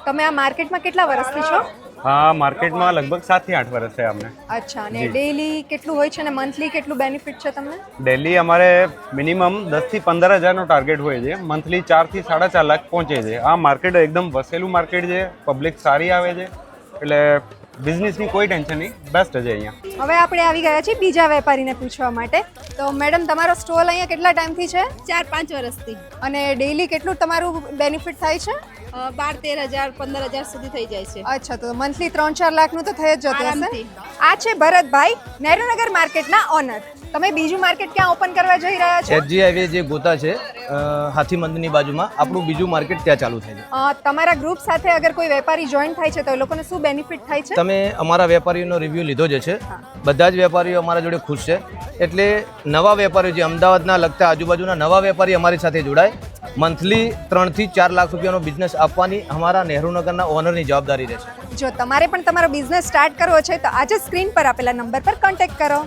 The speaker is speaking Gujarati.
તમે આ માર્કેટમાં કેટલા વર્ષથી છો? હા, માર્કેટમાં લગભગ 7 થી 8 વર્ષ છે અમને. અચ્છા, અને ડેઈલી કેટલું હોય છે અને મંથલી કેટલું બેનિફિટ છે તમને? ડેલી અમારે મિનિમમ 10 થી 15,000નો ટાર્ગેટ હોય છે. મંથલી 4 થી 4.5 લાખ પહોંચે છે. આ માર્કેટ એકદમ વસેલું માર્કેટ છે, પબ્લિક સારી આવે છે, એટલે બિઝનેસની કોઈ ટેન્શન નહીં, બેસ્ટ છે અહીંયા. હવે આપણે આવી ગયા છીએ બીજા વેપારીને પૂછવા માટે. તો મેડમ, તમારો સ્ટોલ અહીંયા કેટલા ટાઈમથી છે? 4-5 વર્ષથી. અને ડેઈલી કેટલું તમારું બેનિફિટ થાય છે? 12-13,000 15,000 સુધી થઈ જાય છે. અચ્છા, તો મંથલી 3-4 લાખનું તો થઈ જ જતું હશે. આરામથી. આ છે ભરતભાઈ, નહેરુનગર માર્કેટના ઓનર. તમે બીજું માર્કેટ ક્યાં ઓપન કરવા જઈ રહ્યા છો? એચજી હાઈવે જે ગોતા છે હાથી મંદિરની બાજુમાં આપણું બીજું માર્કેટ ત્યાં ચાલુ થાય છે. તમારા ગ્રુપ સાથે અગર કોઈ વેપારી જોઈન થાય છે તો એ લોકોને શું બેનિફિટ થાય છે? તમે અમારા વેપારીઓનો રિવ્યૂ લીધો જ છે. બધા જ વેપારીઓ અમારા જોડે ખુશ છે. એટલે નવા વેપારીઓ જે અમદાવાદના લગતા આજુબાજુના નવા વેપારી અમારી સાથે જોડાય, મંથલી 3 થી 4 લાખ રૂપિયાનો બિઝનેસ આપવાની અમારા નહેરુનગરના ઓનરની જવાબદારી રહેશે. જો તમારે પણ તમારો બિઝનેસ સ્ટાર્ટ કરવો છે તો આજે સ્ક્રીન પર આપેલા નંબર પર કોન્ટેક્ટ કરો.